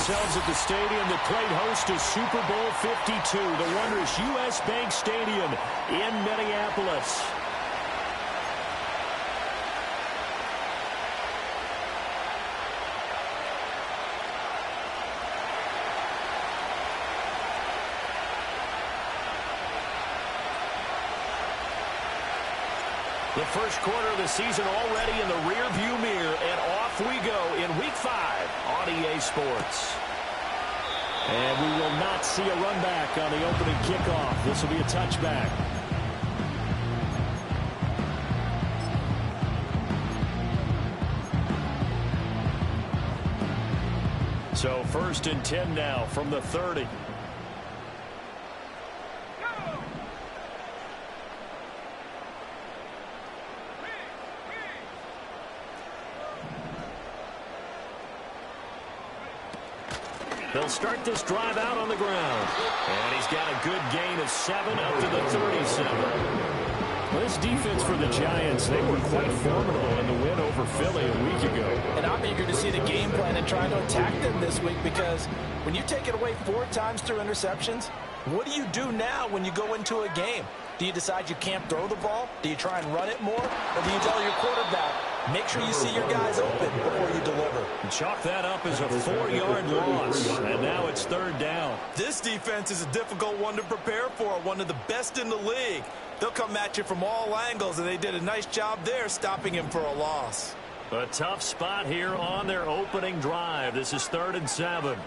ourselves at the stadium that played host to Super Bowl 52, the wondrous U.S. Bank Stadium in Minneapolis. The first quarter of the season already in the rear-view mirror, and off we go in Week 5 on EA Sports. And we will not see a run back on the opening kickoff. This will be a touchback. So 1st and 10 now from the 30. He'll start this drive out on the ground. And he's got a good gain of 7 up to the 37. Well, this defense for the Giants, they were quite formidable in the win over Philly a week ago. And I'm eager to see the game plan and try to attack them this week, because when you take it away 4 times through interceptions, what do you do now when you go into a game? Do you decide you can't throw the ball? Do you try and run it more? Or do you tell your quarterback, make sure you see your guys open before you deliver? And chalk that up as a 4-yard loss. And now it's 3rd down. This defense is a difficult one to prepare for, one of the best in the league. They'll come at you from all angles, and they did a nice job there stopping him for a loss. A tough spot here on their opening drive. This is 3rd and 7.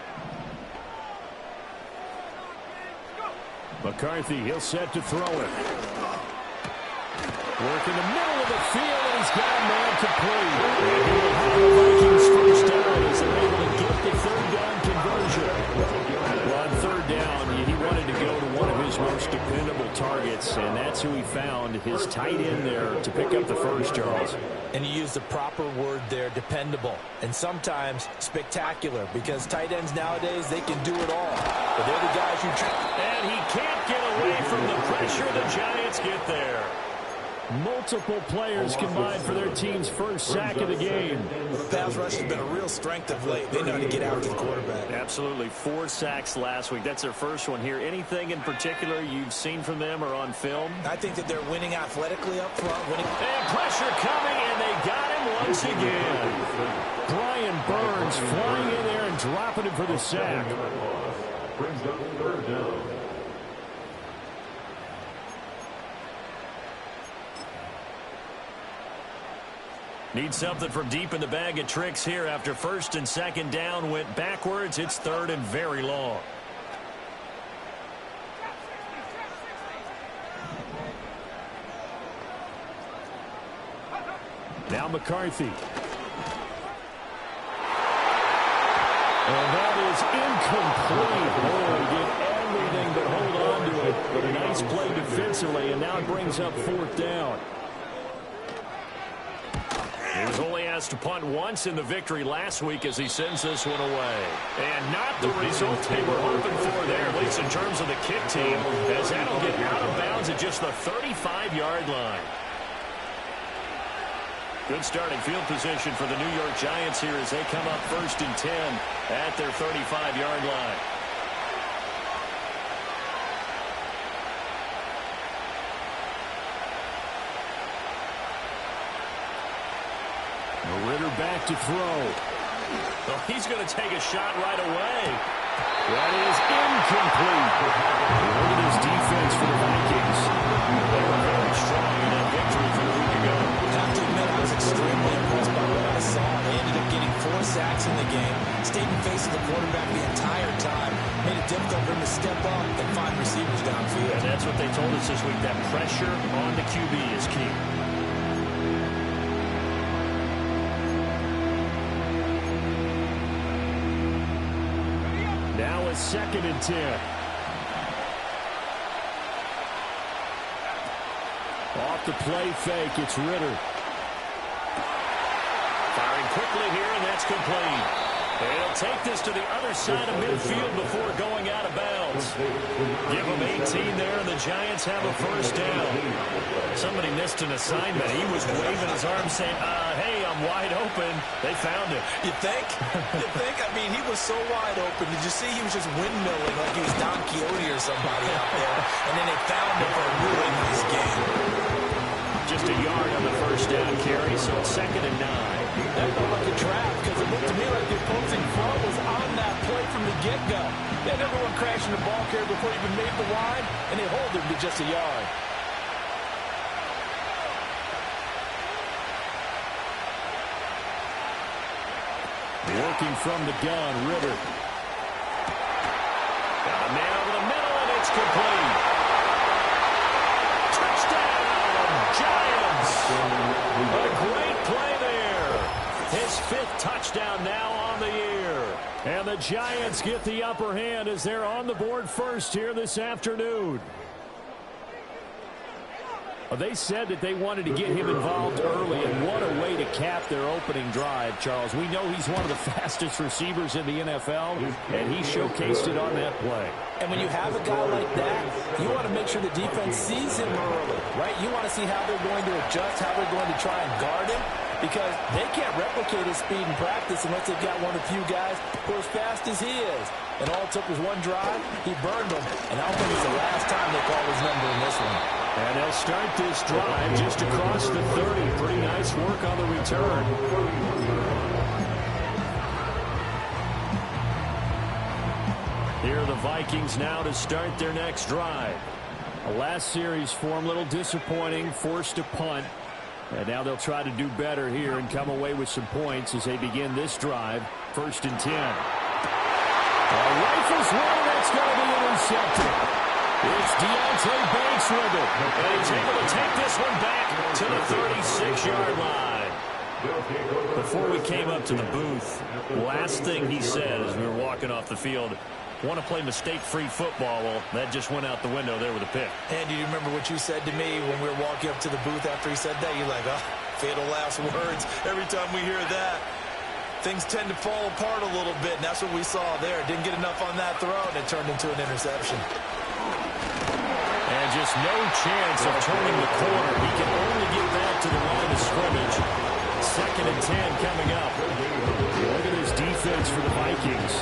McCarthy, he'll set to throw it. Work in the middle of the field, and he's got a man complete. And he will have the Vikings first down as they're able to get the 3rd down conversion. Well, on 3rd down, he wanted to go to one of his most dependable targets, and that's who he found, his tight end there, to pick up the first, Charles. And he used the proper word there, dependable, and sometimes spectacular, because tight ends nowadays, they can do it all. But they're the guys who... And he can't get away from the pressure the Giants get there. Multiple players combined for their team's first sack of the game. The pass rush has been a real strength of late. They know how to get after the quarterback. Absolutely. 4 sacks last week. That's their first one here. Anything in particular you've seen from them or on film? I think that they're winning athletically up front. And pressure coming, and they got him once again. Brian Burns flying in there and dropping him for the sack. Brings up 3rd down. Need something from deep in the bag of tricks here after 1st and 2nd down went backwards. It's 3rd and very long. Now McCarthy. And that is incomplete. Oh, he did everything but hold on to it. But a nice play defensively, and now it brings up 4th down. He was only asked to punt once in the victory last week as he sends this one away. And not the result they were hoping for there, at least in terms of the kick team, as that'll get out of bounds at just the 35-yard line. Good starting field position for the New York Giants here as they come up 1st and 10 at their 35-yard line. Ritter back to throw. Well, he's going to take a shot right away. That is incomplete. Look at this defense for the Vikings. They were very strong in that victory from a week ago. I have to admit, I was extremely impressed by what I saw. They ended up getting 4 sacks in the game. Stayed in face of the quarterback the entire time. Made it difficult for him to step up and find receivers downfield. And that's what they told us this week. That pressure on the QB is key. Now a 2nd and 10. Off the play fake, it's Ritter. Firing quickly here, and that's complete. And he'll take this to the other side of midfield before going out of bounds. Give him 18 there, and the Giants have a first down. Somebody missed an assignment. He was waving his arm saying, hey, I'm wide open. They found him. You think? You think? I mean, he was so wide open. Did you see he was just windmilling like he was Don Quixote or somebody out there? And then they found him for a really nice game. Just a yard on the first down carry, so it's 2nd and 9. That felt like a trap because it looked to me like the opposing front was on that play from the get-go. They had everyone crashing the ball carrier before he even made the line, and they hold him to just a yard. Working from the gun, Ritter. Got a man over the middle, and it's complete. Touchdown, Giants. A great play there. His 5th touchdown now on the year. And the Giants get the upper hand as they're on the board first here this afternoon. They said that they wanted to get him involved early, and what a way to cap their opening drive, Charles. We know he's one of the fastest receivers in the NFL, and he showcased it on that play. And when you have a guy like that, you want to make sure the defense sees him early, right? You want to see how they're going to adjust, how they're going to try and guard him, because they can't replicate his speed in practice unless they've got one of the few guys who are as fast as he is. And all it took was one drive. He burned them, and I don't think it's the last time they call his number in this one. And they'll start this drive just across the 30. Pretty nice work on the return. Here are the Vikings now to start their next drive. The last series for them, a little disappointing, forced to punt. And now they'll try to do better here and come away with some points as they begin this drive. 1st and 10. Rifles one, that's going to be intercepted. It's Deontay Banks with it. And he's able to take this one back to the 36-yard line. Before we came up to the booth, last thing he said as we were walking off the field, want to play mistake-free football. Well, that just went out the window there with a pick. And do you remember what you said to me when we were walking up to the booth after he said that? You're like, oh, fatal last words. Every time we hear that, things tend to fall apart a little bit, and that's what we saw there. Didn't get enough on that throw, and it turned into an interception. And just no chance of turning the corner. He can only get back to the line of scrimmage. 2nd and 10 coming up. Look at this defense for the Vikings.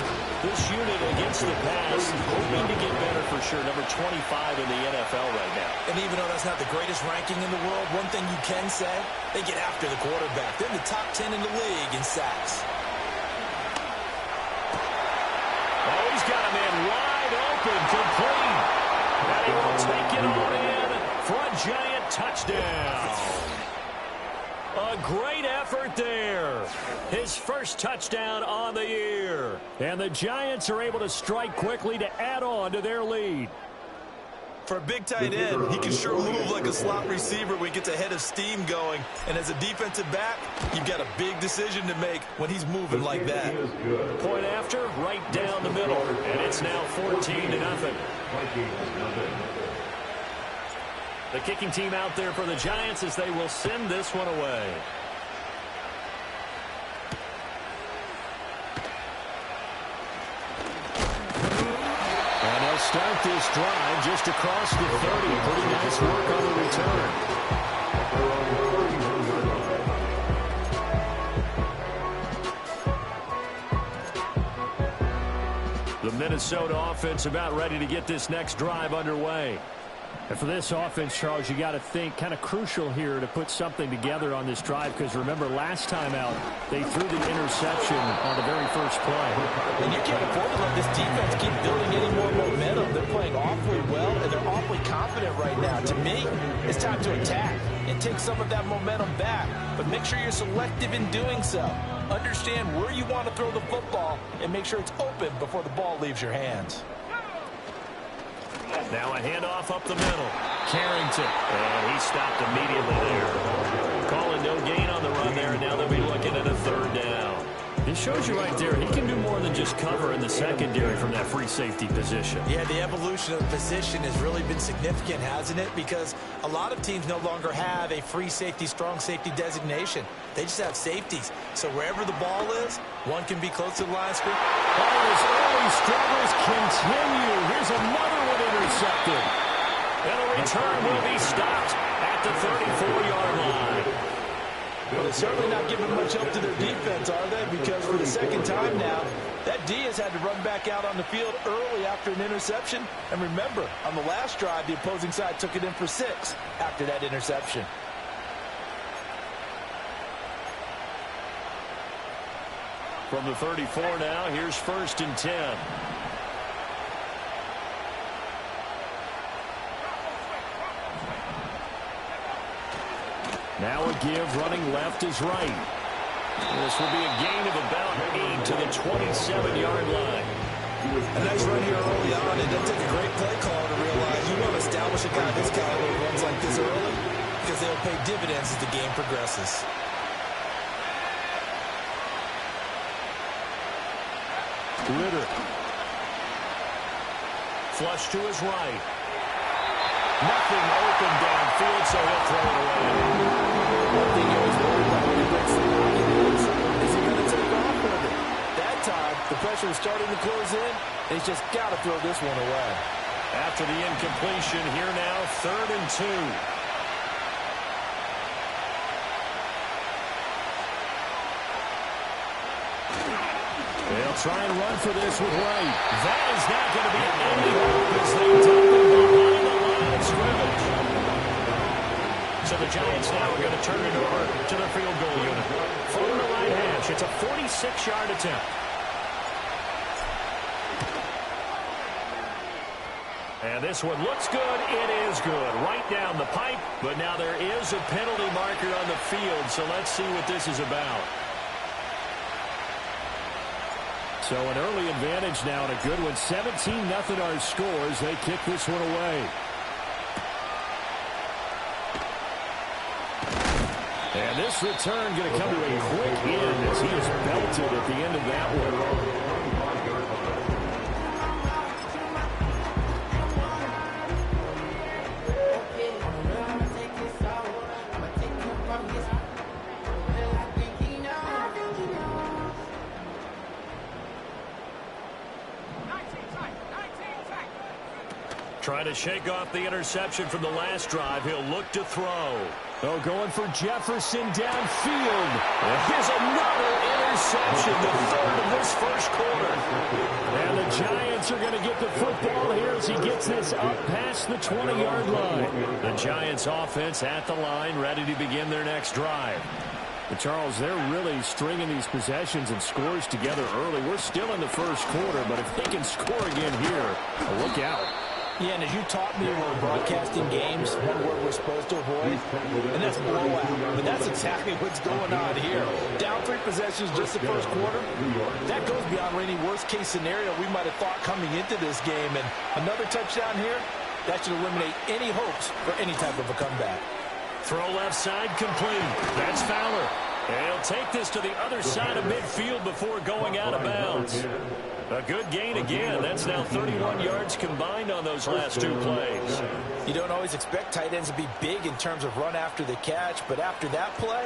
This unit against the pass, hoping to get better for sure. Number 25 in the NFL right now. And even though that's not the greatest ranking in the world, one thing you can say, they get after the quarterback. They're in the top 10 in the league in sacks. Oh, he's got a man wide open, complete. And he will take it all in for a Giant touchdown. A great effort there. His first touchdown on the year. And the Giants are able to strike quickly to add on to their lead. For a big tight end, he can sure move like a slot receiver when he gets a head of steam going. And as a defensive back, you've got a big decision to make when he's moving like that. Point after, right down the middle. And it's now 14-0. The kicking team out there for the Giants as they will send this one away. And they'll start this drive just across the 30. Pretty nice work on the return. The Minnesota offense about ready to get this next drive underway. And for this offense, Charles, you got to think kind of crucial here to put something together on this drive, because remember last time out they threw the interception on the very first play. And you can't afford to let this defense keep building any more momentum. They're playing awfully well, and they're awfully confident right now. To me, it's time to attack and take some of that momentum back. But make sure you're selective in doing so. Understand where you want to throw the football and make sure it's open before the ball leaves your hands. Now a handoff up the middle. Carrington. And he stopped immediately there. Calling no gain on the run there, and now they'll be looking at a 3rd down. It shows you right there, he can do more than just cover in the secondary from that free safety position. Yeah, the evolution of the position has really been significant, hasn't it? Because a lot of teams no longer have a free safety, strong safety designation. They just have safeties. So wherever the ball is, one can be close to the line script. Oh, his early struggles continue. Here's another one intercepted. And a return will be stopped at the 34-yard line. Well, they're certainly not giving much help to their defense, are they? Because for the second time now, that D has had to run back out on the field early after an interception. And remember, on the last drive, the opposing side took it in for 6 after that interception. From the 34 now, here's 1st and 10. Now a give, running left is right. This will be a gain of about 8 to the 27-yard line. A nice run here early on. It doesn't take a great play call to realize you want to establish a guy this caliber who runs like this early because they'll pay dividends as the game progresses. Ritter. Flush to his right. Nothing open downfield, so he'll throw it away. One thing you always worry about when he breaks the pocket is he going to take off with it? That time, the pressure is starting to close in, and he's just got to throw this one away. After the incompletion, here now, 3rd and 2. They'll try and run for this with Wright. That is not going to be any help as they dump him behind the line of scrimmage. So the Giants now are going to turn it over to their field goal unit. From the right hash, it's a 46-yard attempt. And this one looks good. It is good. Right down the pipe. But now there is a penalty marker on the field, so let's see what this is about. So an early advantage now and a good one. 17-0 our scores. They kick this one away. And this return going to come to a quick end as he is belted at the end of that one. Trying to shake off the interception from the last drive. He'll look to throw. Oh, going for Jefferson downfield. Here's another interception, the 3rd of this first quarter. And the Giants are going to get the football here as he gets this up past the 20-yard line. The Giants offense at the line, ready to begin their next drive. But Charles, they're really stringing these possessions and scores together early. We're still in the first quarter, but if they can score again here, look out. Yeah, and as you taught me when we were broadcasting games, one word we're supposed to avoid, and that's blowout. But that's exactly what's going on here. Down 3 possessions just the first quarter. That goes beyond any worst-case scenario we might have thought coming into this game. And another touchdown here, that should eliminate any hopes for any type of a comeback. Throw left side complete. That's Fowler. And he'll take this to the other side of midfield before going out of bounds. A good gain again. That's now 31 yards combined on those last 2 plays. You don't always expect tight ends to be big in terms of run after the catch, but after that play,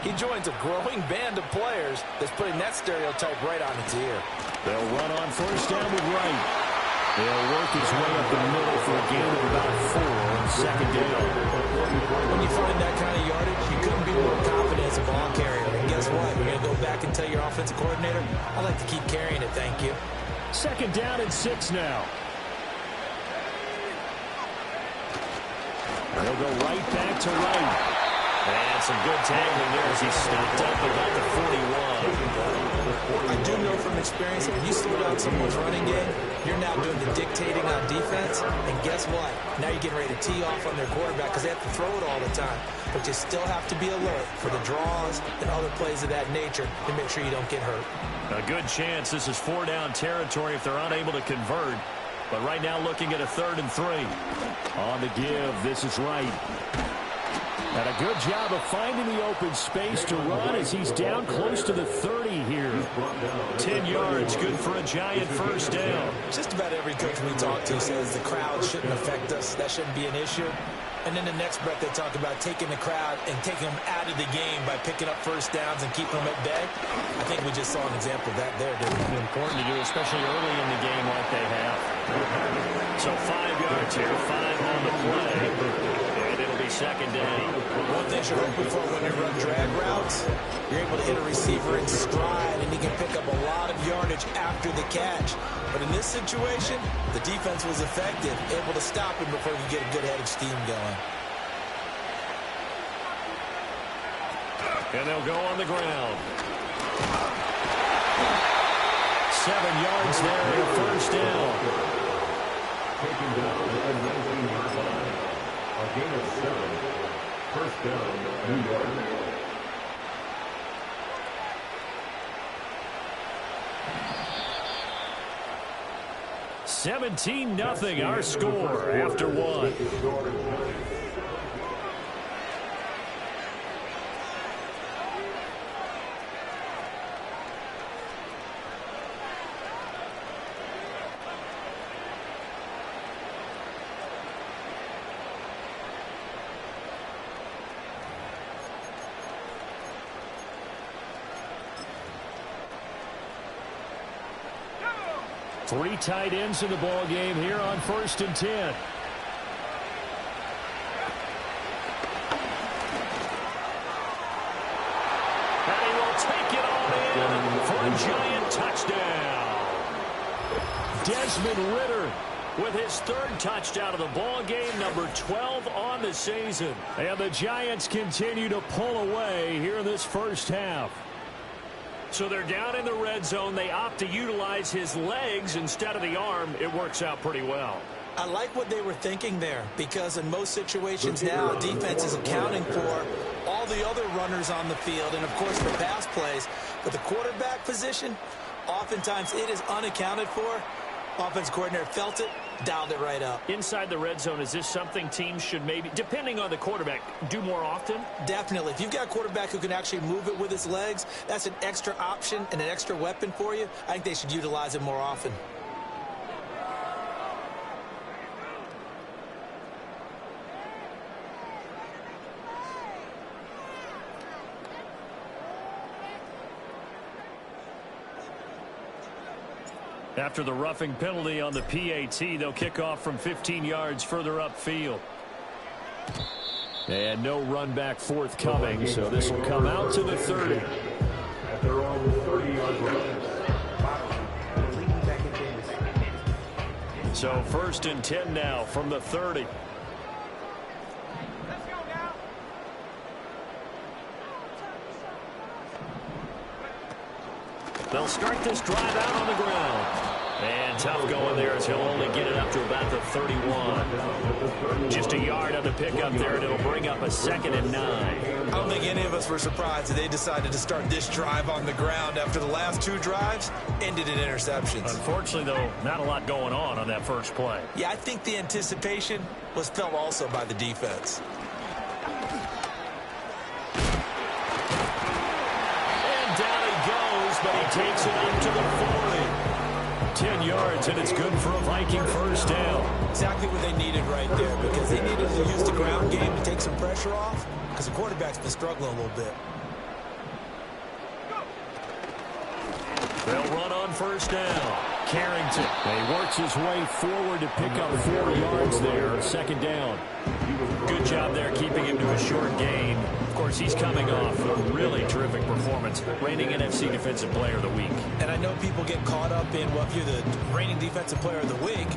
he joins a growing band of players that's putting that stereotype right on its ear. They'll run on 1st down with Wright. He'll work his way up the middle for a gain of about 4 on 2nd down. When you find that kind of yardage, you couldn't be more confident as a ball carrier. And guess what? You're going to go back and tell your offensive coordinator, I like to keep carrying it, thank you. 2nd down and 6 now. They'll go right back to Wright. And some good tackling there as he stopped up about the 41. I do know from experience, when you slow down someone's running game, you're now doing the dictating on defense. And guess what? Now you're getting ready to tee off on their quarterback because they have to throw it all the time. But you still have to be alert for the draws and other plays of that nature to make sure you don't get hurt. A good chance this is 4-down territory if they're unable to convert. But right now looking at a 3rd and 3. On the give, this is Wright. And a good job of finding the open space to run as he's down close to the 30 here. 10 yards, good for a Giant first down. Just about every coach we talk to says the crowd shouldn't affect us. That shouldn't be an issue. And then the next breath they talk about taking the crowd and taking them out of the game by picking up first downs and keeping them at bay. I think we just saw an example of that there, didn't we? Important to do, especially early in the game like they have. So 5 yards here, 5 on the play. And it'll be second down. One thing you're hoping for when you run drag routes, you're able to hit a receiver in stride, and he can pick up a lot of yardage after the catch. But in this situation, the defense was effective, able to stop him before he could get a good head of steam going. And they'll go on the ground. 7 yards there and a first down. Taken down at the 19-yard line. A gain of 7. First down, New York. Nothing, our score after one. Three tight ends in the ball game here on 1st and 10. And he will take it all in for a Giant touchdown. Desmond Ridder with his 3rd touchdown of the ball game, number 12 on the season. And the Giants continue to pull away here in this first half. So they're down in the red zone. They opt to utilize his legs instead of the arm. It works out pretty well. I like what they were thinking there, because in most situations now, defense is accounting for all the other runners on the field and, of course, the pass plays. But the quarterback position, oftentimes it is unaccounted for. Offense coordinator felt it, dialed it right up. Inside the red zone, is this something teams should maybe, depending on the quarterback, do more often? Definitely. If you've got a quarterback who can actually move it with his legs, that's an extra option and an extra weapon for you. I think they should utilize it more often. After the roughing penalty on the PAT, they'll kick off from 15 yards further upfield. And no run back forthcoming, so this will come out to the 30. At their own 30-yard line. So 1st and 10 now from the 30. They'll start this drive out on the ground. And tough going there as he'll only get it up to about the 31. Just a yard on the pickup there, and it'll bring up a 2nd and 9. I don't think any of us were surprised that they decided to start this drive on the ground after the last 2 drives ended in interceptions. Unfortunately, though, not a lot going on that first play. Yeah, I think the anticipation was felt also by the defense. And down he goes, but he takes it up to the 40. 10 yards, and it's good for a Viking first down. Exactly what they needed right there, because they needed to use the ground game to take some pressure off, because the quarterback's been struggling a little bit. They'll run on first down. Carrington. He works his way forward to pick up 4 yards there. 2nd down. Good job there keeping him to a short gain. Of course, he's coming off a really terrific performance. Reigning NFC Defensive Player of the Week. And I know people get caught up in, well, if you're the reigning Defensive Player of the Week,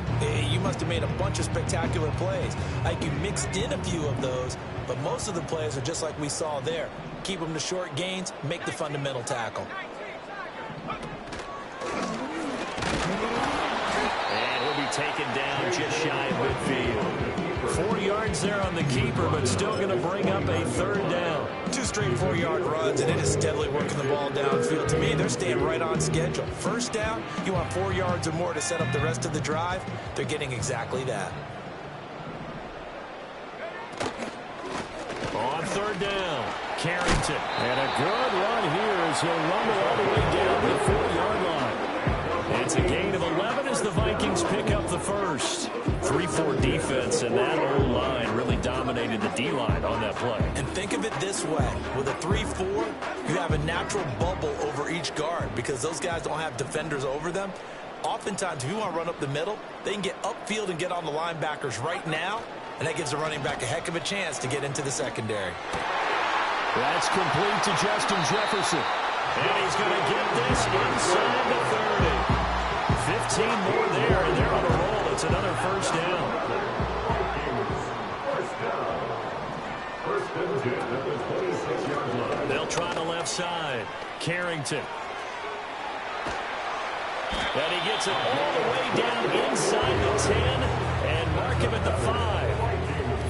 you must have made a bunch of spectacular plays. Like you mixed in a few of those, but most of the plays are just like we saw there. Keep them to short gains, make the fundamental tackle. And he'll be taken down just shy of midfield. 4 yards there on the keeper, but still going to bring up a 3rd down. 2 straight 4-yard runs, and it is steadily working the ball downfield. To me, they're staying right on schedule. First down, you want 4 yards or more to set up the rest of the drive. They're getting exactly that. On On third down, Carrington. And a good run here as he'll rumble all the way down to the 4-yard line. It's a gain of 11 as the Vikings pick up the first. 3-4 defense, and that O-line really dominated the D-line on that play. And think of it this way. With a 3-4, you have a natural bubble over each guard because those guys don't have defenders over them. Oftentimes, if you want to run up the middle, they can get upfield and get on the linebackers right now, and that gives the running back a heck of a chance to get into the secondary. That's complete to Justin Jefferson. And he's going to get this inside the 30. 15 more there, and they're on a roll. It's another first down. They'll try the left side. Carrington. And he gets it all the way down inside the 10 and mark him at the 5.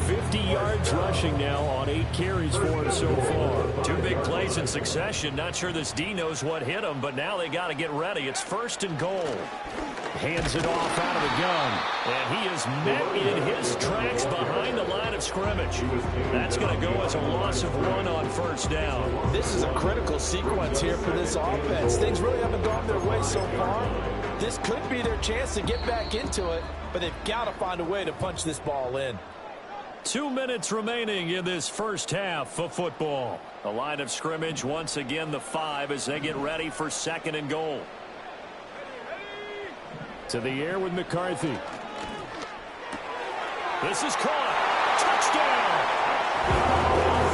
50 yards rushing now on 8 carries for him so far. 2 big plays in succession. Not sure this D knows what hit him, but now they got to get ready. It's first and goal. Hands it off out of the gun. And he is met in his tracks behind the line of scrimmage. That's going to go as a loss of 1 on first down. This is a critical sequence here for this offense. Things really haven't gone their way so far. This could be their chance to get back into it, but they've got to find a way to punch this ball in. 2 minutes remaining in this first half of football. The line of scrimmage, once again, the 5 as they get ready for second and goal. To the air with McCarthy. This is caught. Touchdown!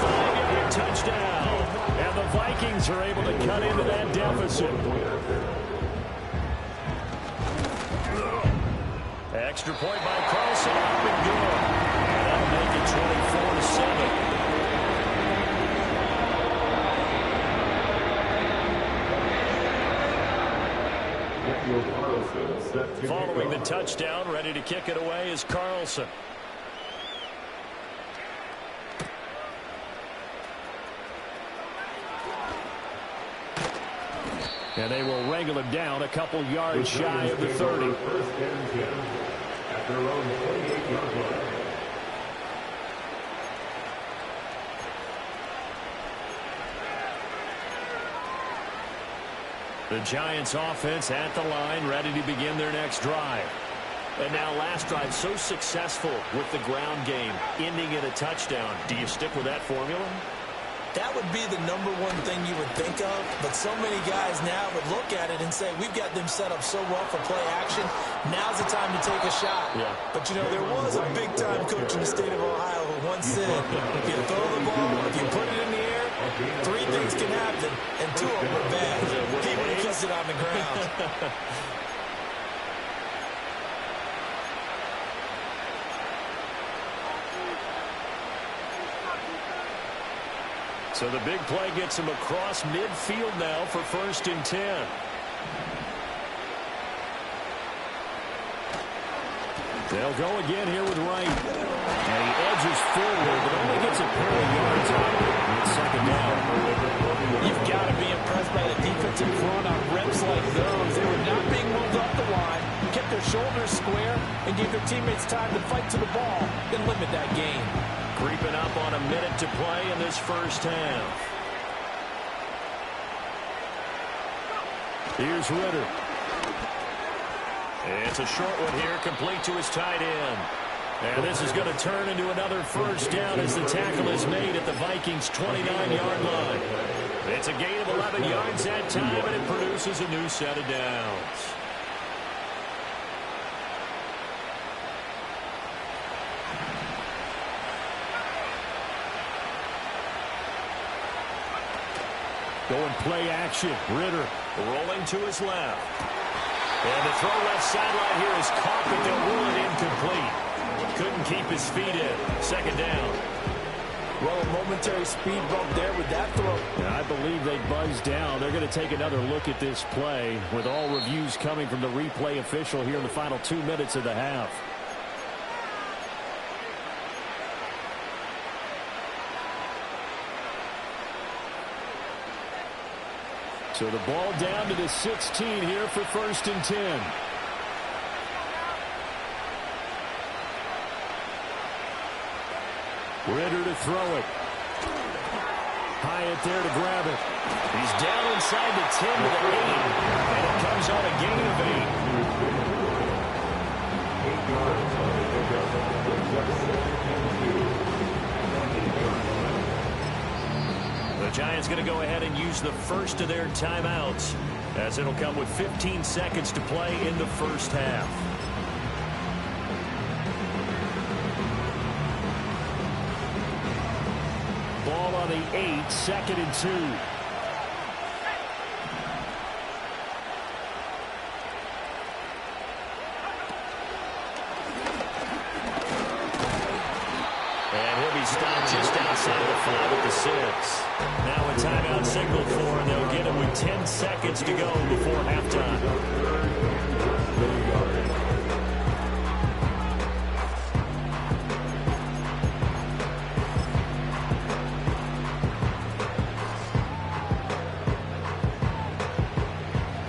5-yard touchdown. And the Vikings are able to cut into that deficit. Extra point by Carlson. Up and good. And that'll make it 24-7. Following the touchdown, ready to kick it away is Carlson. And they will wrangle him down a couple yards shy of the 30. At their own 28-yard line. The Giants offense at the line, ready to begin their next drive. And now last drive so successful with the ground game, ending in a touchdown. Do you stick with that formula? That would be the number one thing you would think of, but so many guys now would look at it and say, we've got them set up so well for play action. Now's the time to take a shot. Yeah. But, you know, there was a big-time coach in the state of Ohio who once said, if you throw the ball, if you put it in the air, 3 things can happen, and 2 of them are bad. He would have kissed it on the ground. So the big play gets him across midfield now for first and 10. They'll go again here with Wright. And he edges forward, but only gets a pair of yards on it. It's second down. You've got to be impressed by the defensive front on reps like those. They were not being moved up the line, kept their shoulders square, and gave their teammates time to fight to the ball, then limit that gain. Creeping up on a minute to play in this first half. Here's Ritter. It's a short one here, complete to his tight end. And this is going to turn into another first down as the tackle is made at the Vikings' 29-yard line. It's a gain of 11 yards that time, and it produces a new set of downs. Going play action. Ritter rolling to his left. And the throw left sideline here is caught, but they'll rule it incomplete. Couldn't keep his feet in. Second down. Well, a momentary speed bump there with that throw. I believe they buzzed down. They're going to take another look at this play with all reviews coming from the replay official here in the final 2 minutes of the half. So the ball down to the 16 here for first and 10. Ritter to throw it. right there to grab it. He's down inside the 10 to the 8, and it comes on a gain of 8. 8 yards on the pickup. The Giants going to go ahead and use the first of their timeouts, as it'll come with 15 seconds to play in the first half. Ball on the 8, 2nd and 2. And he'll be stopped just outside of the 5 at the 6. Now a timeout signal for, and they'll get it with 10 seconds to go before halftime.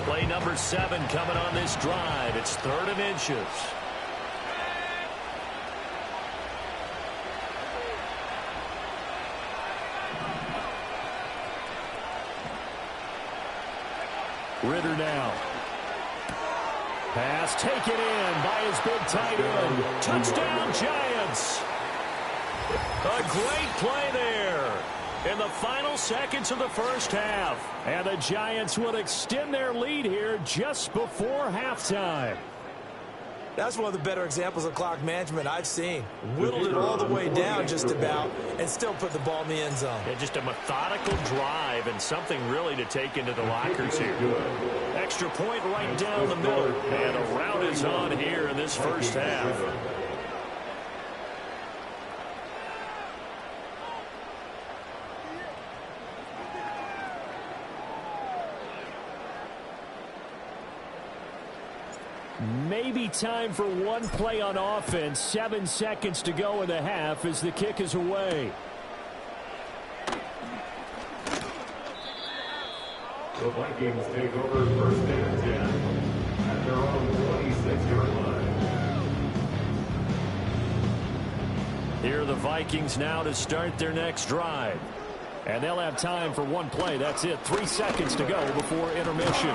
Play number 7 coming on this drive. It's 3rd and inches. Ritter now. Pass taken in by his big tight end. Touchdown, Giants. A great play there in the final seconds of the first half. And the Giants will extend their lead here just before halftime. That's one of the better examples of clock management I've seen. Whittled it all the way down just about and still put the ball in the end zone. Yeah, just a methodical drive and something really to take into the lockers here. Extra point right down the middle. And a rout is on here in this first half. Maybe time for one play on offense. 7 seconds to go in the half as the kick is away. The Vikings take over 1st and 10 at their own 26-yard line. Here are the Vikings now to start their next drive. And they'll have time for one play. That's it. 3 seconds to go before intermission.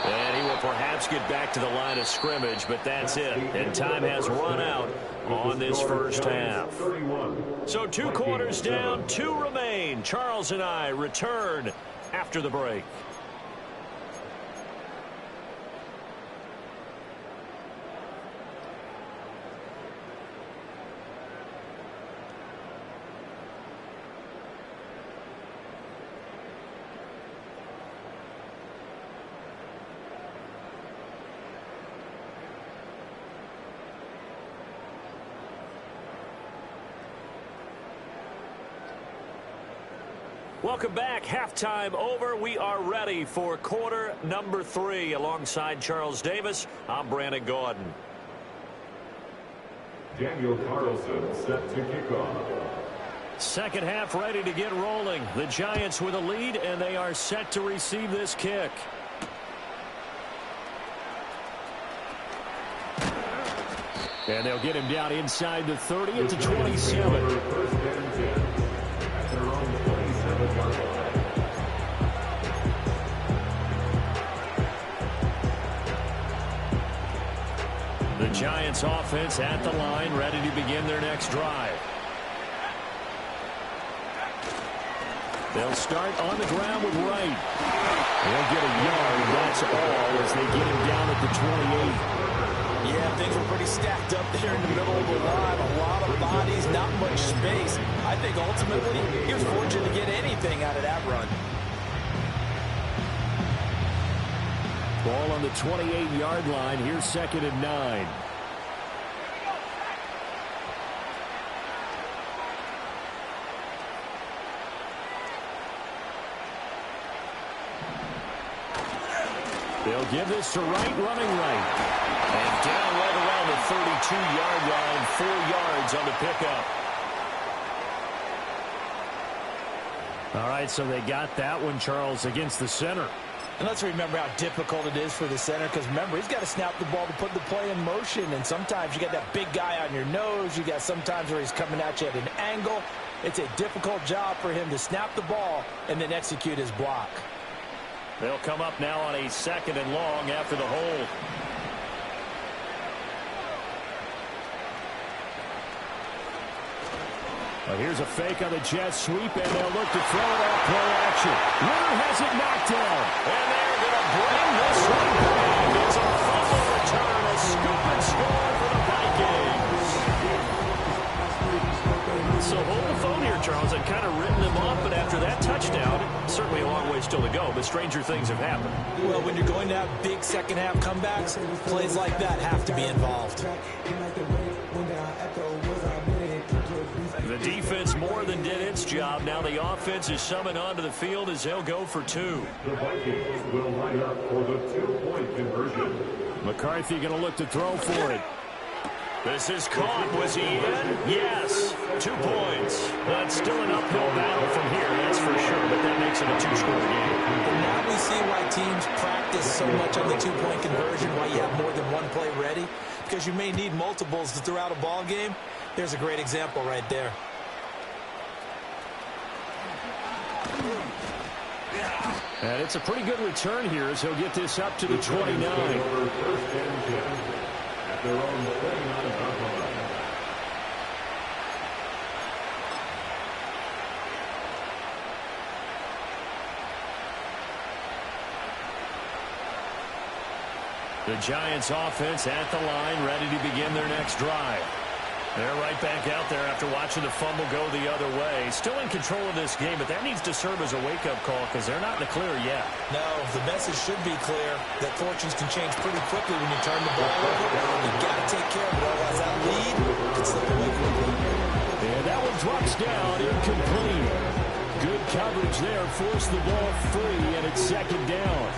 And he will perhaps get back to the line of scrimmage, but that's it. And time has run out on this first half. So 2 quarters down, 2 remain. Charles and I return after the break. Welcome back. Halftime over. We are ready for quarter number 3. Alongside Charles Davis, I'm Brandon Gordon. Daniel Carlson set to kick off. Second half ready to get rolling. The Giants with a lead, and they are set to receive this kick. And they'll get him down inside the 30 at the 27. First and 10 at their own 27-yard line. The Giants offense at the line, ready to begin their next drive. They'll start on the ground with Wright. They'll get a yard, that's all, as they get him down at the 28. Yeah, things were pretty stacked up there in the middle of the line. A lot of bodies, not much space. I think ultimately he was fortunate to get anything out of that run. Ball on the 28-yard line. Here's 2nd and 9. They'll give this to Wright, running right. And down right around the 32-yard line, 4 yards on the pickup. All right, so they got that one, Charles, against the center. And let's remember how difficult it is for the center, because remember, he's got to snap the ball to put the play in motion, and sometimes you got that big guy on your nose. You got sometimes where he's coming at you at an angle. It's a difficult job for him to snap the ball and then execute his block. They'll come up now on a 2nd and long after the hold. Well, here's a fake on the jet sweep, and they'll look to throw it off play action. Ritter has it knocked down. And they're going to bring this one back. It's a fumble return, a scoop and score for the Vikings. So hold the phone here, Charles. I've kind of written them off, but after that touchdown, certainly a long way still to go, but stranger things have happened. Well, when you're going to have big second-half comebacks, plays like that have to be involved. The defense more than did its job. Now the offense is summoned onto the field as they'll go for 2. The Vikings will line up for the 2-point conversion. McCarthy going to look to throw for it. This is caught. Was he in? Yes. 2 points. But still an uphill battle from here, that's for sure. But that makes it a 2-score game. And now we see why teams practice so much on the 2-point conversion, why you have more than one play ready. Because you may need multiples to throw out a ball game. There's a great example right there. And it's a pretty good return here as he'll get this up to the 29. At their own 29-yard line. The Giants offense at the line, ready to begin their next drive. They're right back out there after watching the fumble go the other way. Still in control of this game, but that needs to serve as a wake-up call because they're not in the clear yet. No, the message should be clear that fortunes can change pretty quickly when you turn the ball over. You've got to take care of it, otherwise that lead could slip away quickly. And that one drops down, incomplete. Good coverage there, forced the ball free, and it's 2nd down.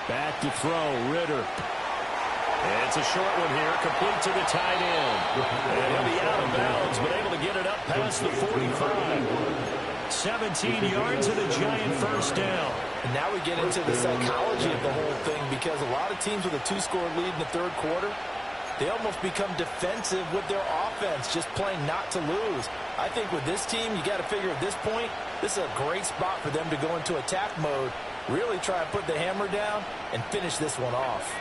Back to throw, Ritter. It's a short one here, complete to the tight end. And he'll be out of bounds, but able to get it up past the 45. 17 yards and a Giant first down. And now we get into the psychology of the whole thing because a lot of teams with a 2-score lead in the 3rd quarter, they almost become defensive with their offense, just playing not to lose. I think with this team, you got to figure at this point, this is a great spot for them to go into attack mode, really try and put the hammer down and finish this one off.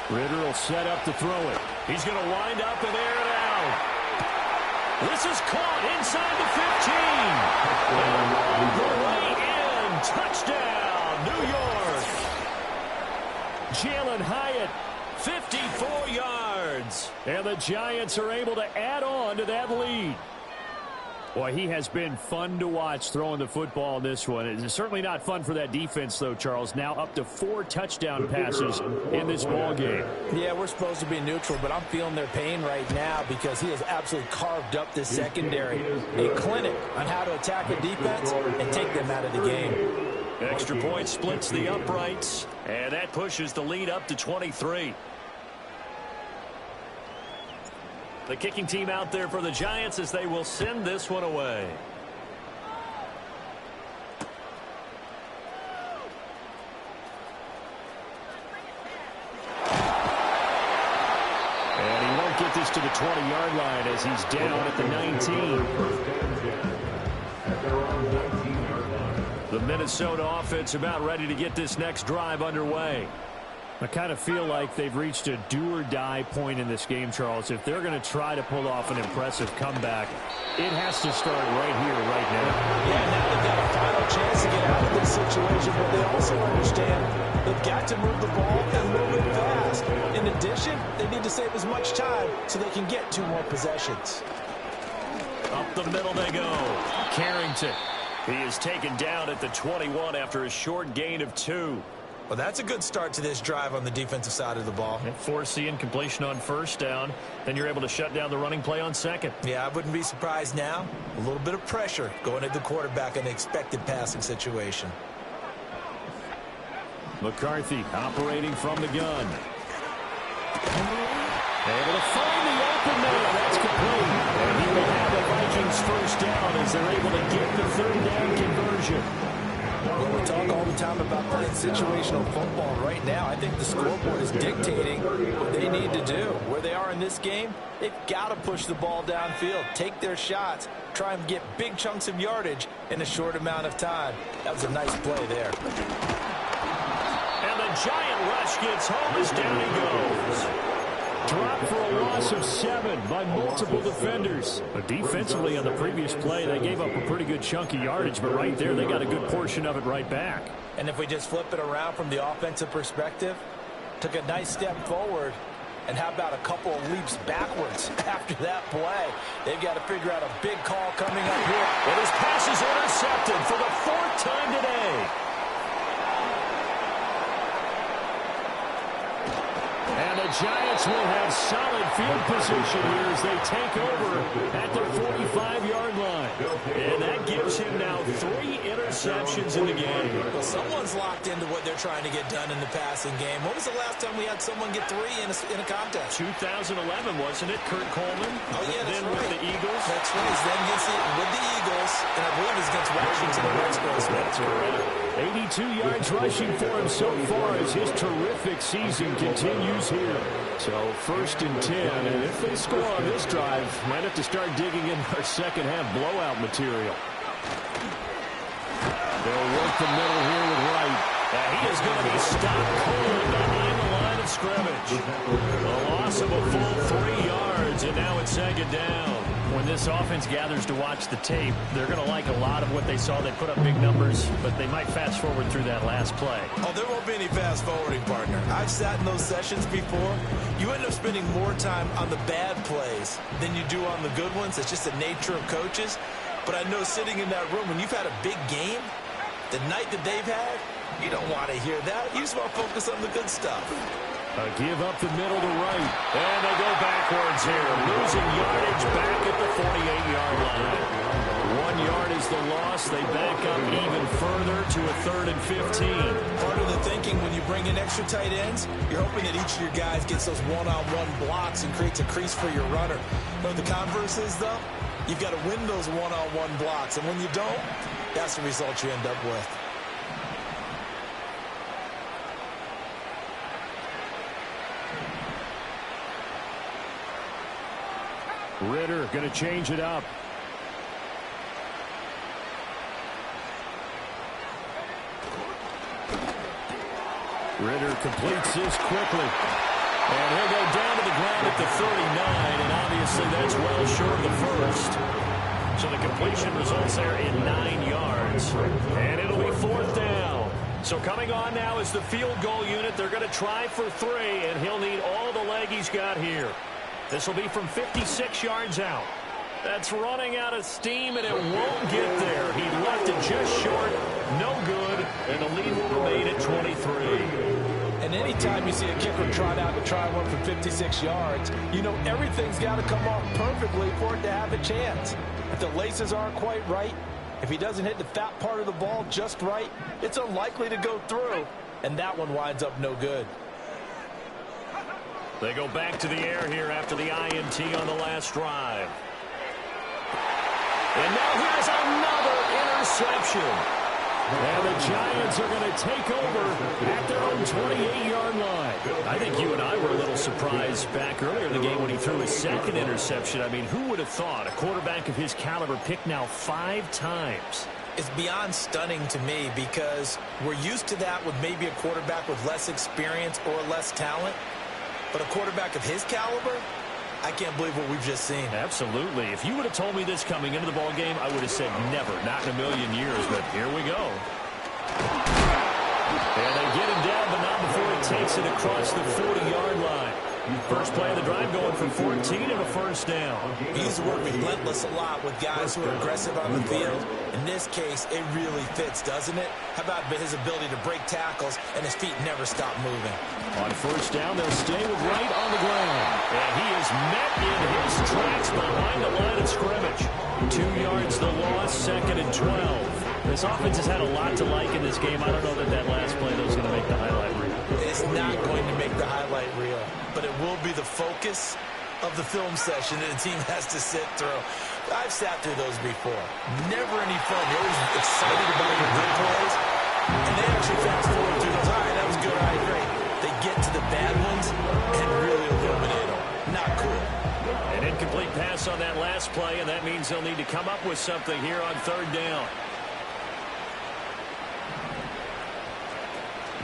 Ritter will set up to throw it. He's going to wind up and air it out. This is caught inside the 15. And all the way in. Touchdown, New York. Jalen Hyatt, 54 yards. And the Giants are able to add on to that lead. Boy, he has been fun to watch throwing the football in this one. It's certainly not fun for that defense, though, Charles. Now up to 4 touchdown passes in this ball game. Yeah, we're supposed to be neutral, but I'm feeling their pain right now because he has absolutely carved up this secondary. A clinic on how to attack a defense and take them out of the game. Extra point splits the uprights, and that pushes the lead up to 23. The kicking team out there for the Giants as they will send this one away. And he won't get this to the 20-yard line as he's down at the 19. The Minnesota offense about ready to get this next drive underway. I kind of feel like they've reached a do-or-die point in this game, Charles. If they're going to try to pull off an impressive comeback, it has to start right here, right now. Yeah, now they've got a final chance to get out of this situation, but they also understand they've got to move the ball and move it fast. In addition, they need to save as much time so they can get 2 more possessions. Up the middle they go. Carrington. He is taken down at the 21 after a short gain of 2. Well, that's a good start to this drive on the defensive side of the ball. Force the incompletion on first down. Then you're able to shut down the running play on second. Yeah, I wouldn't be surprised now. A little bit of pressure going at the quarterback in an expected passing situation. McCarthy operating from the gun. Able to find the open man. That's complete. And here we have the Vikings first down as they're able to get the third down conversion. Well, we talk all the time about playing situational football. Right now, I think the scoreboard is dictating what they need to do. Where they are in this game, they've got to push the ball downfield, take their shots, try and get big chunks of yardage in a short amount of time. That was a nice play there. And the giant rush gets home as down he goes. Dropped for a loss of 7 by multiple defenders. But defensively on the previous play, they gave up a pretty good chunk of yardage, but right there, they got a good portion of it right back. And if we just flip it around from the offensive perspective, took a nice step forward, and how about a couple of leaps backwards after that play? They've got to figure out a big call coming up here. Well, his pass is intercepted for the 4th time today. And the Giants will have solid field position here as they take over at their 45-yard line. And that gives him now 3 interceptions in the game. Well, someone's locked into what they're trying to get done in the passing game. When was the last time we had someone get 3 in a contest? 2011, wasn't it? Kurt Coleman? Oh, yeah, that's then right. with the Eagles? That's right. He's then with the Eagles, and I believe it's against Washington and Redskins. That's correct. 82 yards rushing for him so far as his terrific season continues here. So 1st and 10, and if they score on this drive, might have to start digging in our second half blowout material. They'll work the middle here with Wright. He is going to be stopped cold behind the line of scrimmage. A loss of a full 3 yards, and now it's 2nd down. When this offense gathers to watch the tape, they're going to like a lot of what they saw. They put up big numbers, but they might fast forward through that last play. Oh, there won't be any fast forwarding, partner. I've sat in those sessions before. You end up spending more time on the bad plays than you do on the good ones. It's just the nature of coaches. But I know sitting in that room, when you've had a big game, the night that they've had, you don't want to hear that. You just want to focus on the good stuff. A give up the middle to Wright. And they go backwards here. Losing yardage back at the 48-yard line. 1 yard is the loss. They back up even further to a 3rd and 15. Part of the thinking when you bring in extra tight ends, you're hoping that each of your guys gets those one-on-one blocks and creates a crease for your runner. But the converse is, though, you've got to win those one-on-one blocks. And when you don't, that's the result you end up with. Ritter going to change it up. Ritter completes this quickly. And he'll go down to the ground at the 39, and obviously that's well short of the first. So the completion results there in 9 yards. And it'll be 4th down. So coming on now is the field goal unit. They're going to try for 3, and he'll need all the leg he's got here. This will be from 56 yards out. That's running out of steam, and it won't get there. He left it just short. No good, and the lead will remain at 23. And anytime you see a kicker trot out to try one from 56 yards, you know everything's got to come off perfectly for it to have a chance. If the laces aren't quite right, if he doesn't hit the fat part of the ball just right, it's unlikely to go through, and that one winds up no good. They go back to the air here after the INT on the last drive. And now here's another interception. And the Giants are going to take over at their own 28-yard line. I think you and I were a little surprised back earlier in the game when he threw his 2nd interception. I mean, who would have thought a quarterback of his caliber picked now 5 times? It's beyond stunning to me because we're used to that with maybe a quarterback with less experience or less talent. But a quarterback of his caliber, I can't believe what we've just seen. Absolutely. If you would have told me this coming into the ball game, I would have said never, not in a million years. But here we go. And they get him down, but not before he takes it across the 40-yard line. First play of the drive going for 14 and a 1st down. We use the word relentless a lot with guys who are aggressive on the field. In this case, it really fits, doesn't it? How about his ability to break tackles and his feet never stop moving? On 1st down, they'll stay with Wright on the ground. And he is met in his tracks behind the line of scrimmage. 2 yards the loss, 2nd and 12. This offense has had a lot to like in this game. I don't know that last play, though, is going to make the highlight reel. It's not going to make the highlight reel, but it will be the focus of the film session that the team has to sit through. I've sat through those before. Never any fun. You're always excited about your good plays, and they actually fast forward through those. All right, that was good. All right, great. They get to the bad ones and really illuminate them. Not cool. An incomplete pass on that last play, and that means they'll need to come up with something here on third down.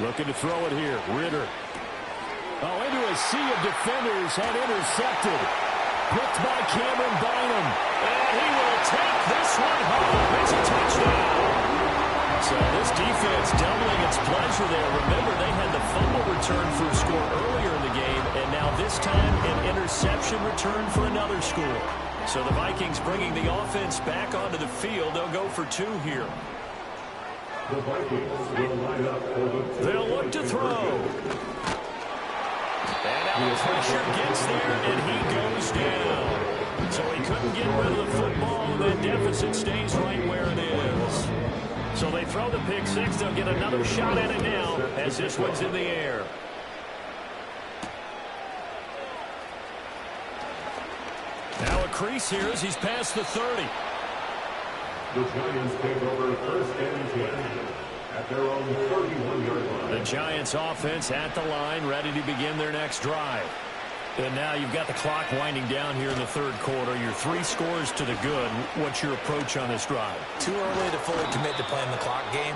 Looking to throw it here. Ritter. Oh, into a sea of defenders and intercepted. Picked by Cameron Bynum. And he will take this one home. It's a touchdown. So this defense doubling its pleasure there. Remember, they had the fumble return for a score earlier in the game, and now this time an interception return for another score. So the Vikings bringing the offense back onto the field. They'll go for two here. The Vikings will line up for the They'll look to throw. And now pressure gets there, and he goes down. So he couldn't get rid of the football, and that deficit stays right where it is. So they throw the pick six. They'll get another shot at it now as this one's in the air. Now a crease here as he's past the 30. The Giants take over first and 10 at their own 31-yard line. The Giants offense at the line, ready to begin their next drive. And now you've got the clock winding down here in the third quarter. Your 3 scores to the good. What's your approach on this drive? Too early to fully commit to playing the clock game.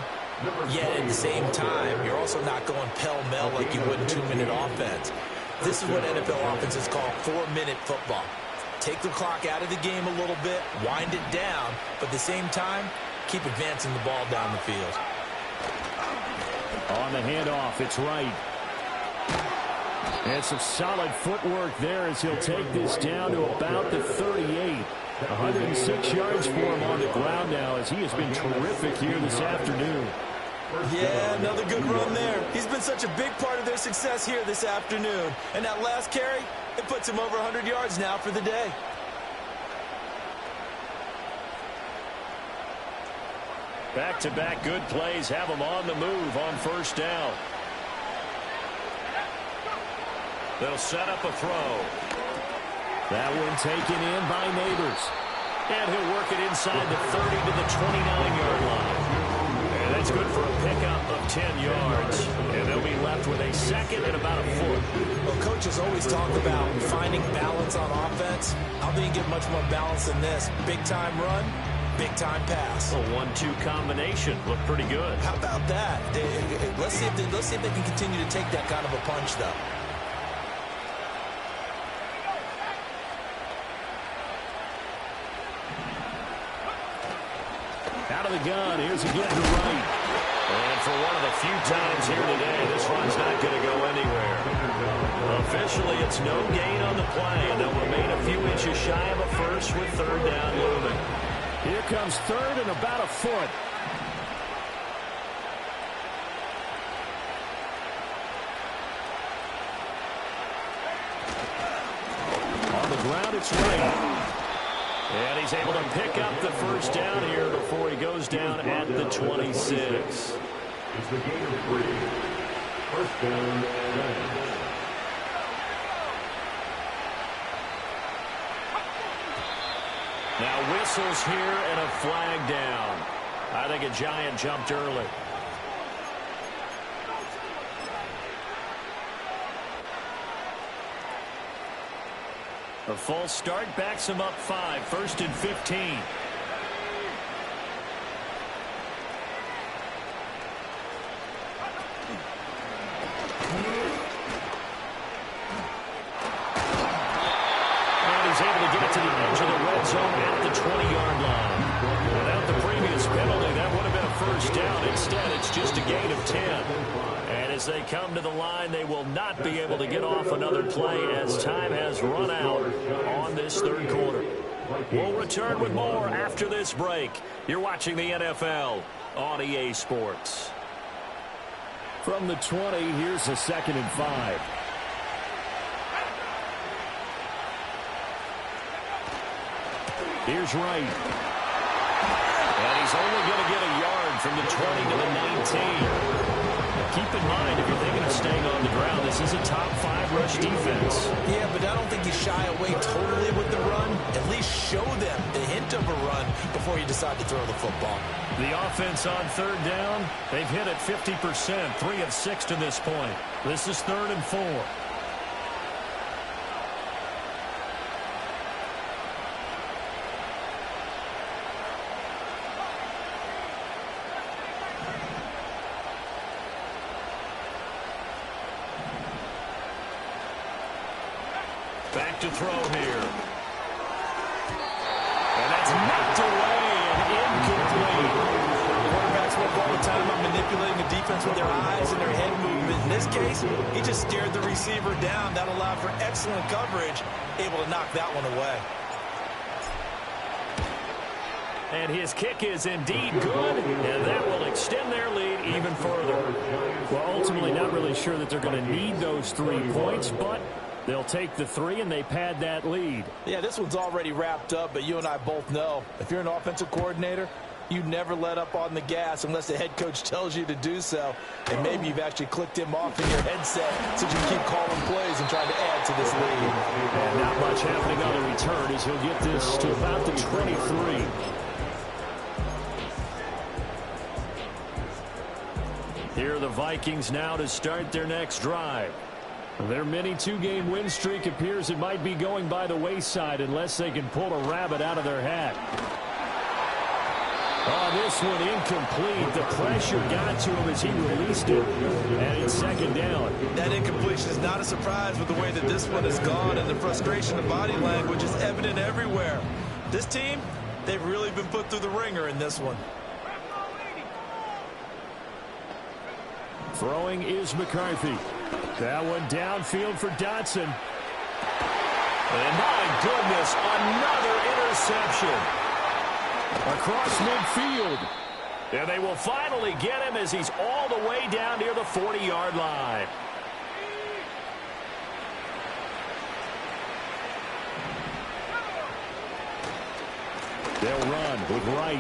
Yet at the same time, you're also not going pell-mell like you would in 2-minute offense. This is what NFL offenses call 4-minute football. Take the clock out of the game a little bit, wind it down, but at the same time, keep advancing the ball down the field. On the handoff, it's right. And some solid footwork there as he'll take this down to about the 38. 106 yards for him on the ground now as he has been terrific here this afternoon. Yeah, another good run there. He's been such a big part of their success here this afternoon. And that last carry, it puts him over 100 yards now for the day. Back-to-back good plays have him on the move on first down. They'll set up a throw. That one taken in by Neighbors. And he'll work it inside the 30 to the 29-yard line. And that's good for a pickup of 10 yards. And they'll be left with a second and about a foot. Well, coaches always talk about finding balance on offense. I don't think you get much more balance than this. Big-time run, big-time pass. A 1-2 combination. Looked pretty good. How about that? Let's see if they can continue to take that kind of a punch, though. Out of the gun, here's again to right. And for one of the few times here today, this one's not going to go anywhere. Officially, it's no gain on the play, and they'll remain a few inches shy of a first with third down looming. Here comes third and about a foot. On the ground, it's right. And he's able to pick up the first down here before he goes down at the 26. It's the gain of 3. First down, Giants. Now whistles here and a flag down. I think a Giant jumped early. A false start backs him up 5. First and 15. And he's able to get it to the edge of the red zone at the 20-yard line. Without the previous penalty, that would have been a first down. Instead, it's just a gain of 10. And as they come to the line, they will not be able to get off another play as time has run out on this third quarter. We'll return with more after this break. You're watching the NFL on EA Sports. From the 20, here's a 2nd and 5. Here's Wright. And he's only going to get a yard from the 20 to the 19. Keep in mind, if you're thinking of staying on the ground, this is a top 5 rush defense. Yeah, but I don't think you shy away totally with the run. At least show them the hint of a run before you decide to throw the football. The offense on third down, they've hit it 50%, 3 of 6 to this point. This is 3rd and 4. Back to throw here. And that's knocked away and incomplete. Quarterbacks work all the time on manipulating the defense with their eyes and their head movement. In this case, he just stared the receiver down. That allowed for excellent coverage, able to knock that one away. And his kick is indeed good, and that will extend their lead even further. Well, ultimately, not really sure that they're going to need those 3 points, but they'll take the 3, and they pad that lead. Yeah, this one's already wrapped up, but you and I both know if you're an offensive coordinator, you never let up on the gas unless the head coach tells you to do so. And maybe you've actually clicked him off in your headset so you can keep calling plays and trying to add to this lead. And not much happening on the return as he'll get this to about the 23. Here are the Vikings now to start their next drive. Their mini 2-game win streak appears it might be going by the wayside unless they can pull a rabbit out of their hat. Oh, this one incomplete. The pressure got to him as he released it, and it's 2nd down. That incompletion is not a surprise with the way that this one has gone, and the frustration of body language is evident everywhere. This team, they've really been put through the ringer in this one. Throwing is McCarthy. That one downfield for Dotson. And my goodness, another interception. Across midfield. And they will finally get him as he's all the way down near the 40-yard line. They'll run with Wright.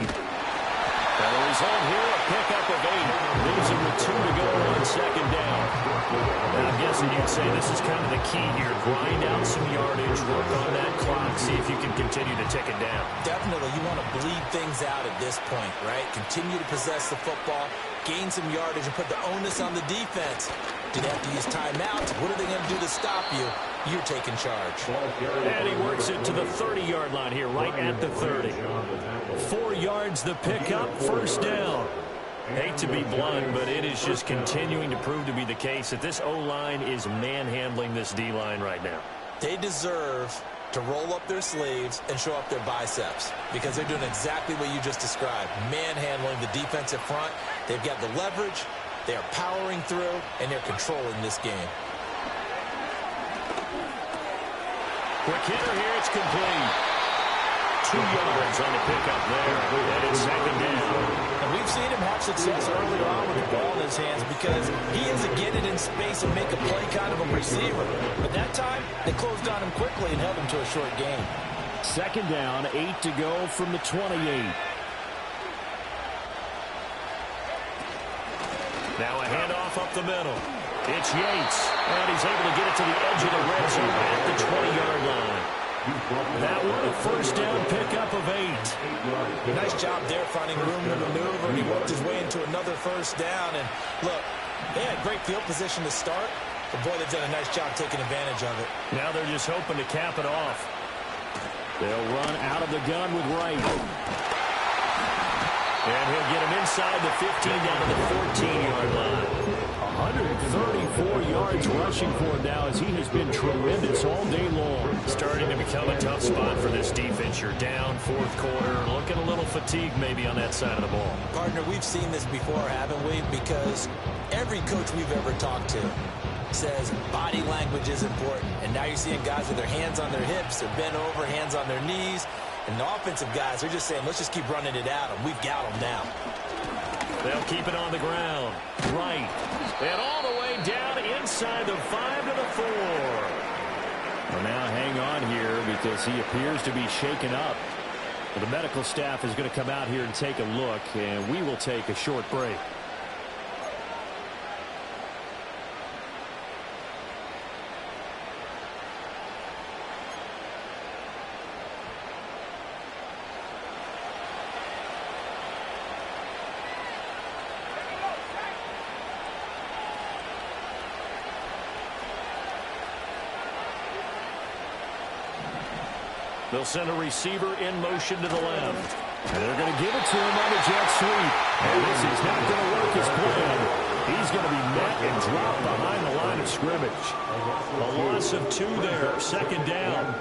And the result here, a pickup of 8. Leaves him with 2 to go on 2nd down. And I'm guessing you'd say this is kind of the key here. Grind out some yardage, work on that clock, see if you can continue to tick it down. Definitely, you want to bleed things out at this point, right? Continue to possess the football, gain some yardage, and put the onus on the defense. Do they have to use timeouts? What are they going to do to stop you? You're taking charge. And he works it to the 30-yard line here, right at the 30. 4 yards the pickup, 1st down. Hate to be blunt, but it is just continuing to prove to be the case that this O-line is manhandling this D-line right now. They deserve to roll up their sleeves and show up their biceps because they're doing exactly what you just described, manhandling the defensive front. They've got the leverage, they are powering through, and they're controlling this game. Quick hitter here, it's complete. 2 yards on the pickup there, and it's 2nd down. And we've seen him have success early on with the ball in his hands because he is a get it in space and make a play kind of a receiver. But that time, they closed on him quickly and held him to a short gain. 2nd down, 8 to go from the 28. Now a handoff up the middle. It's Yates, and he's able to get it to the edge of the red zone at the 20-yard line. That one, a 1st down pickup of 8. Nice job there finding room to maneuver, and he worked his way into another 1st down. And look, they had great field position to start, but boy, they've done a nice job taking advantage of it. Now they're just hoping to cap it off. They'll run out of the gun with Wright. And he'll get him inside the 15 down to the 14-yard line. 134 yards rushing for him now as he has been tremendous all day long. Starting to become a tough spot for this defense. You're down 4th quarter, looking a little fatigued maybe on that side of the ball. Partner, we've seen this before, haven't we? Because every coach we've ever talked to says body language is important. And now you're seeing guys with their hands on their hips, they're bent over, hands on their knees. And the offensive guys, they're just saying, let's just keep running it at them. We've got them now. They'll keep it on the ground. Right. And all the way down inside the 5 to the 4. Well, now hang on here because he appears to be shaken up. The medical staff is going to come out here and take a look, and we will take a short break. They'll send a receiver in motion to the left. And they're going to give it to him on the jet sweep. And this is not going to work as planned. He's going to be met and dropped behind the line of scrimmage. A loss of 2 there, second down.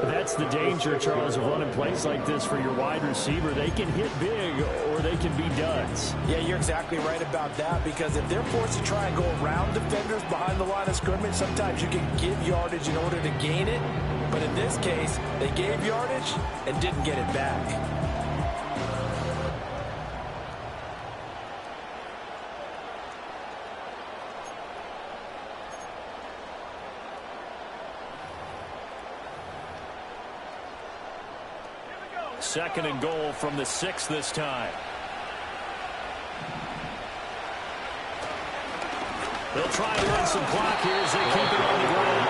That's the danger, Charles, of running plays like this for your wide receiver. They can hit big or they can be duds. Yeah, you're exactly right about that, because if they're forced to try and go around defenders behind the line of scrimmage, sometimes you can give yardage in order to gain it. But in this case, they gave yardage and didn't get it back. Second and goal from the 6 this time. They'll try and run some clock here as they keep it on the ground.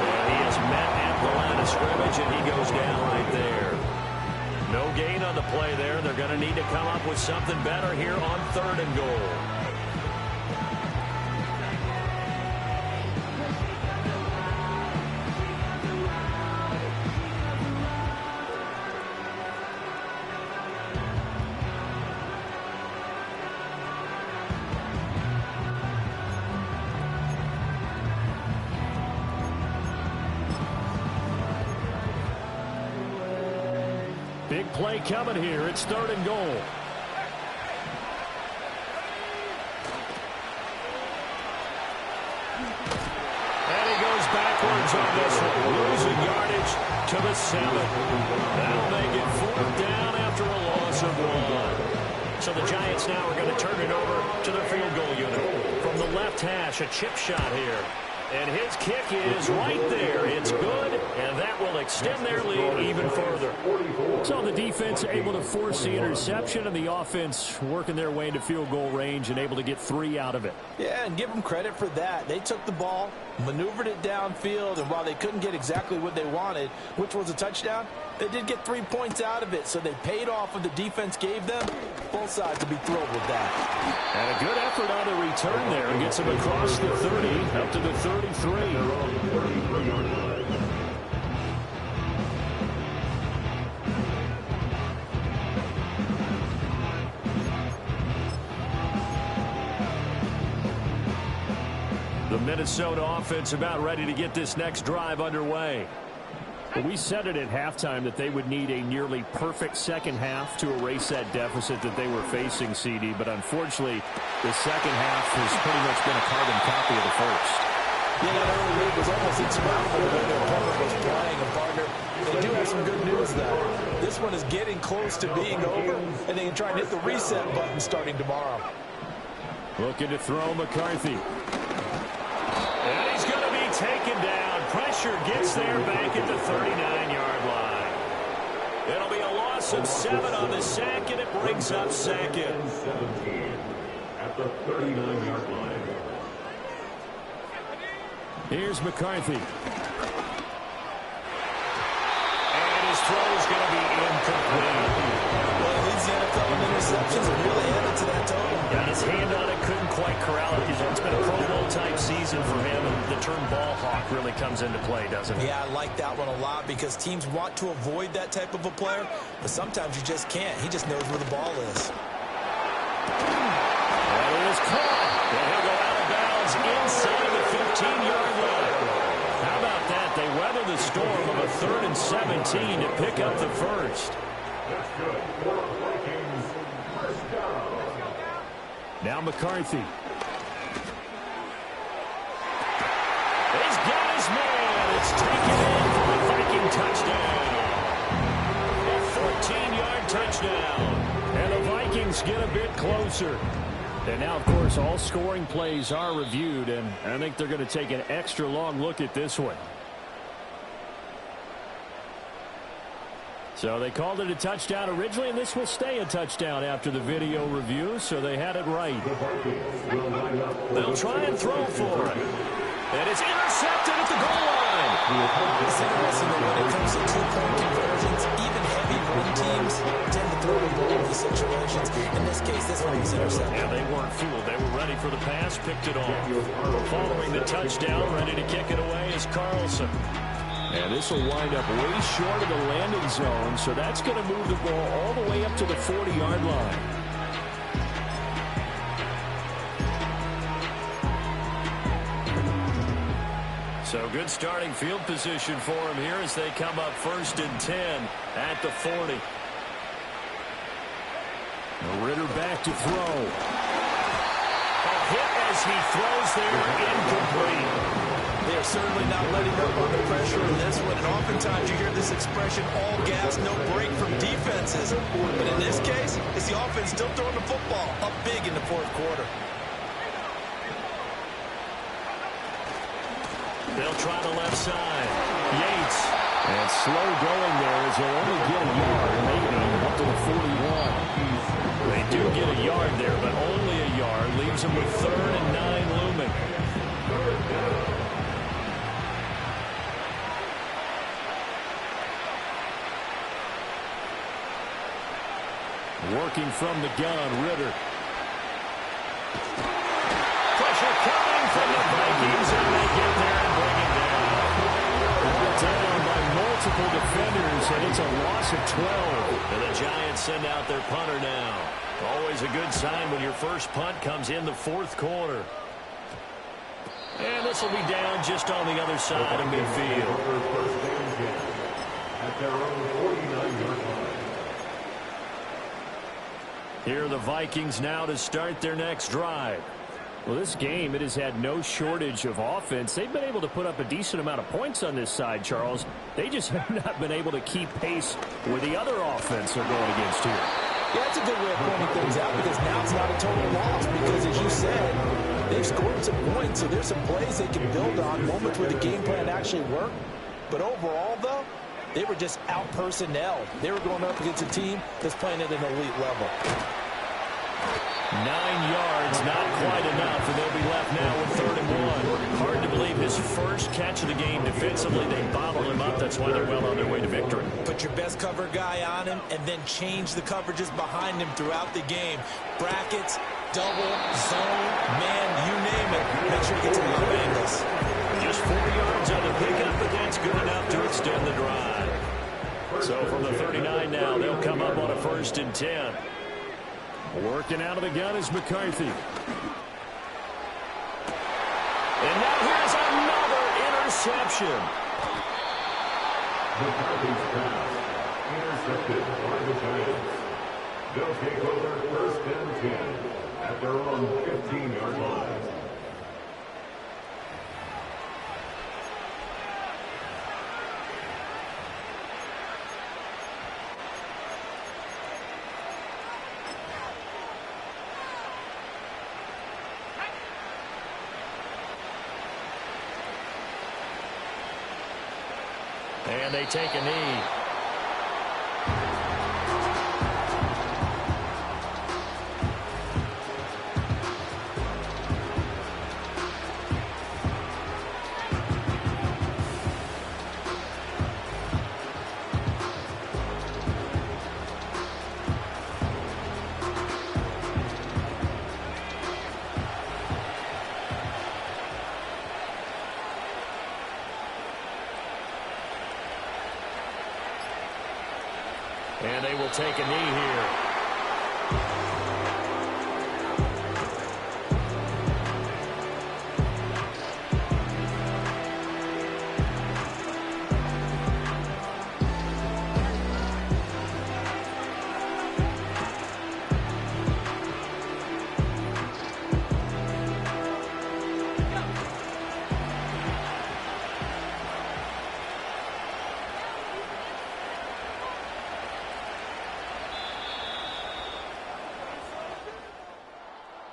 And he is met at the line of scrimmage, and he goes down right there. No gain on the play there. They're going to need to come up with something better here on 3rd and goal. Big play coming here. It's 3rd and goal. And he goes backwards on this one. Losing yardage to the 7. That'll make it 4th down after a loss of 1. So the Giants now are going to turn it over to the field goal unit. From the left hash, a chip shot here. And his kick is right there. It's good, and that will extend their lead even further. So the defense able to force the interception, and the offense working their way into field goal range and able to get 3 out of it. Yeah, and give them credit for that. They took the ball, maneuvered it downfield, and while they couldn't get exactly what they wanted, which was a touchdown, they did get 3 points out of it, so they paid off what the defense gave them. Both sides will be thrilled with that. And a good effort on the return there. And gets him across the 30, up to the 33. The Minnesota offense about ready to get this next drive underway. We said it at halftime that they would need a nearly perfect second half to erase that deficit that they were facing, CD. But unfortunately, the second half has pretty much been a carbon copy of the first. Yeah, that early lead was almost insurmountable the way their opponent was playing. And, partner, they do have some good news, though. This one is getting close to being over, and they can try and hit the reset button starting tomorrow. Looking to throw McCarthy. And he's going to be taken down. Pressure gets there back at the 39-yard line. It'll be a loss of 7 on the sack, and it brings up second. 17 at the 39-yard line. Here's McCarthy. And his throw is going to be incomplete. Well, he leads the NFL in interceptions and really added to that total. Got his hand on it, couldn't quite corral it. It's been a Pro Bowl-type season for him, and the term ball hawk really comes into play, doesn't it? Yeah, I like that one a lot because teams want to avoid that type of a player, but sometimes you just can't. He just knows where the ball is. And it is caught. And he'll go out of bounds inside the 15-yard line. How about that? They weather the storm of a 3rd and 17 to pick up the first. That's good. For Vikings, first down. Now McCarthy. He's got his man. It's taken in for a Viking touchdown. A 14-yard touchdown. And the Vikings get a bit closer. And now, of course, all scoring plays are reviewed, and I think they're going to take an extra long look at this one. So they called it a touchdown originally, and this will stay a touchdown after the video review, so they had it right. They'll try and throw for it. And it's intercepted at the goal line. It's interesting that when it comes to two-point conversions, even heavy run teams tend to throw the ball in these situations. In this case, this one was intercepted. Yeah, they weren't fooled. They were ready for the pass, picked it off. Following the touchdown, ready to kick it away is Carlson. And this will wind up way short of the landing zone, so that's going to move the ball all the way up to the 40-yard line. So good starting field position for him here as they come up 1st and 10 at the 40. Ritter back to throw. A hit as he throws there, incomplete. They're certainly not letting up on the pressure in this one. And oftentimes you hear this expression, all gas, no break from defenses. But in this case, it's the offense still throwing the football up big in the 4th quarter. They'll try the left side. Yates. And slow going there as they'll only get a yard, maybe up to the 41. They do get a yard there, but only a yard. Leaves them with 3rd and 9 looming. Working from the gun, Ritter. Pressure coming from the Vikings, and they get there and bring it down. Brought down by multiple defenders, and it's a loss of 12. And the Giants send out their punter now. Always a good sign when your first punt comes in the 4th quarter. And this will be down just on the other side of midfield. At their own 49-yard line. Here are the Vikings now to start their next drive. Well, this game, it has had no shortage of offense. They've been able to put up a decent amount of points on this side, Charles. They just have not been able to keep pace with the other offense they're going against here. Yeah, that's a good way of pointing things out because now it's not a total loss because, as you said, they've scored some points, so there's some plays they can build on, moments where the game plan actually worked. But overall, though, they were just out-personnelled. They were going up against a team that's playing at an elite level. 9 yards, not quite enough, and they'll be left now with 3rd and 1. Hard to believe his first catch of the game defensively. They bottled him up. That's why they're well on their way to victory. Put your best cover guy on him and then change the coverages behind him throughout the game. Brackets, double, zone, man, you name it. Make sure he gets a lot of angles. Just 4 yards on the pickup, but that's good enough to extend the drive. So from the 39 now, they'll come up on a 1st and 10. Working out of the gun is McCarthy. And now here's another interception. McCarthy's pass intercepted by the Giants. They'll take over 1st and 10 at their own 15-yard line. And they take a knee. And they will take a knee here.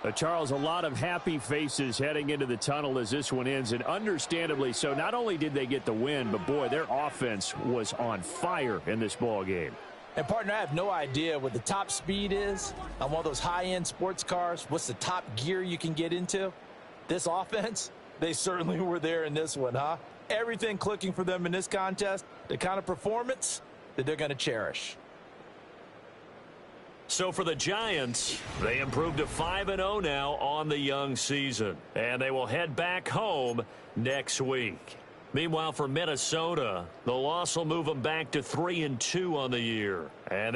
Charles, a lot of happy faces heading into the tunnel as this one ends, and understandably so. Not only did they get the win, but, boy, their offense was on fire in this ball game. And, partner, I have no idea what the top speed is on one of those high-end sports cars. What's the top gear you can get into? This offense, they certainly were there in this one, huh? Everything clicking for them in this contest, the kind of performance that they're going to cherish. So for the Giants, they improved to 5-0 now on the young season, and they will head back home next week. Meanwhile, for Minnesota, the loss will move them back to 3-2 on the year. And